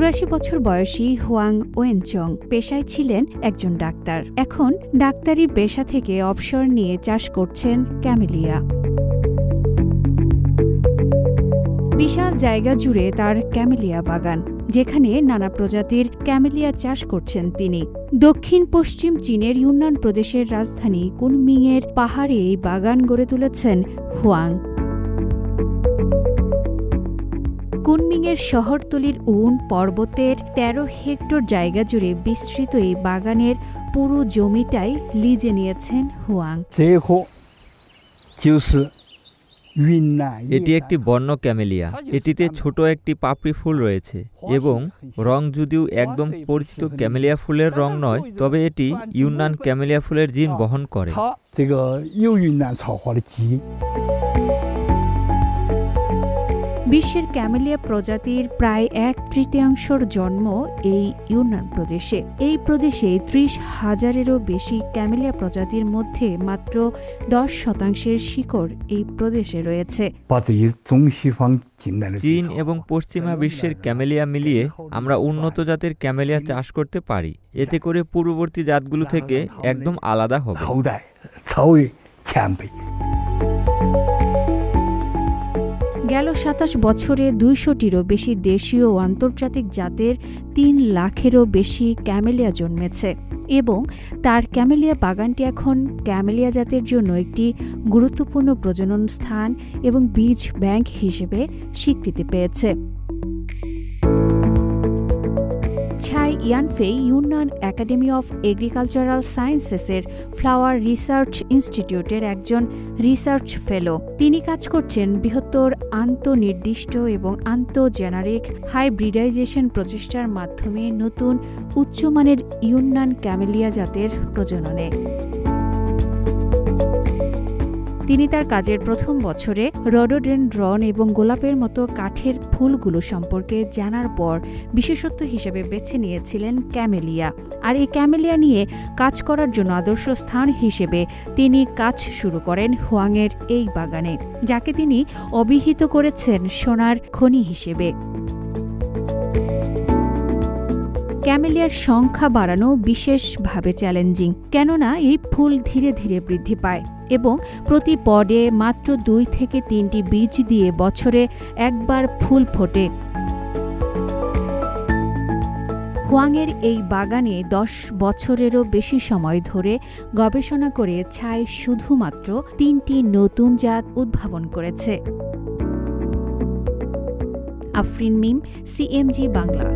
৮৪ বছর বয়সী হুয়াং ওয়েনচং পেশায় ছিলেন একজন ডাক্তার। এখন ডাক্তারি পেশা থেকে অবসর নিয়ে চাষ করছেন ক্যামেলিয়া। বিশাল জায়গা জুড়ে তার ক্যামেলিয়া বাগান, যেখানে নানা প্রজাতির ক্যামেলিয়া চাষ করছেন তিনি। দক্ষিণ পশ্চিম চীনের ইউনান প্রদেশের রাজধানী কুনমিংয়ের পাহাড়ে এই বাগান গড়ে তুলেছেন হুয়াং। কুনমিংয়ের শহরতলির উন পর্বতের ১৩ হেক্টর জায়গা জুড়ে বিস্তৃত এই বাগানের পুরো জমিটাই লিজে নিয়েছেন হুয়াং। এটি একটি বন্য ক্যামেলিয়া। এটিতে ছোট একটি পাপড়ি ফুল রয়েছে এবং রং যদিও একদম পরিচিত ক্যামেলিয়া ফুলের রং নয়, তবে এটি ইউনান ক্যামেলিয়া ফুলের জিন বহন করে। বিশ্বের ক্যামেলিয়া প্রজাতির প্রায় ১/৩ জন্ম এই ইউনান প্রদেশে। এই প্রদেশে ৩০,০০০-এরও বেশি ক্যামেলিয়া প্রজাতির মধ্যে মাত্র ১০% শিকড় এই প্রদেশে রয়েছে। চীন এবং পশ্চিমা বিশ্বের ক্যামেলিয়া মিলিয়ে আমরা উন্নত জাতের ক্যামেলিয়া চাষ করতে পারি। এতে করে পূর্ববর্তী জাতগুলো থেকে একদম আলাদা হবে। গেল ২৭ বছরে ২০০টিরও বেশি দেশীয় ও আন্তর্জাতিক জাতের ৩ লাখেরও বেশি ক্যামেলিয়া জন্মেছে এবং তার ক্যামেলিয়া বাগানটি এখন ক্যামেলিয়া জাতের জন্য একটি গুরুত্বপূর্ণ প্রজনন স্থান এবং বীজ ব্যাংক হিসেবে স্বীকৃতি পেয়েছে। Chai Yanfei Yunnan Academy of Agricultural সায়েন্সেসের ফ্লাওয়ার রিসার্চ ইনস্টিটিউটের একজন রিসার্চ ফেলো। তিনি কাজ করছেন বৃহত্তর আন্তঃনির্দিষ্ট এবং আন্তঃজেনারিক হাইব্রিডাইজেশন প্রচেষ্টার মাধ্যমে নতুন উচ্চমানের ইউনান ক্যামেলিয়া জাতের প্রজননে। তিনি তার কাজের প্রথম বছরে রডোডেনড্রন এবং গোলাপের মতো কাঠের ফুলগুলো সম্পর্কে জানার পর বিশেষত্ব হিসেবে বেছে নিয়েছিলেন ক্যামেলিয়া। আর এই ক্যামেলিয়া নিয়ে কাজ করার জন্য আদর্শ স্থান হিসেবে তিনি কাজ শুরু করেন হুয়াংয়ের এই বাগানে, যাকে তিনি অভিহিত করেছেন সোনার খনি হিসেবে। ক্যামেলিয়ার সংখ্যা বাড়ানো বিশেষভাবে চ্যালেঞ্জিং, কেননা এই ফুল ধীরে ধীরে বৃদ্ধি পায় এবং প্রতি পডে মাত্র ২ থেকে ৩টি বীজ দিয়ে বছরে একবার ফুল ফোটে। হুয়াংয়ের এই বাগানে ১০ বছরেরও বেশি সময় ধরে গবেষণা করে ছাই শুধুমাত্র ৩টি নতুন জাত উদ্ভাবন করেছে। আফরিন মিম, CMG বাংলা।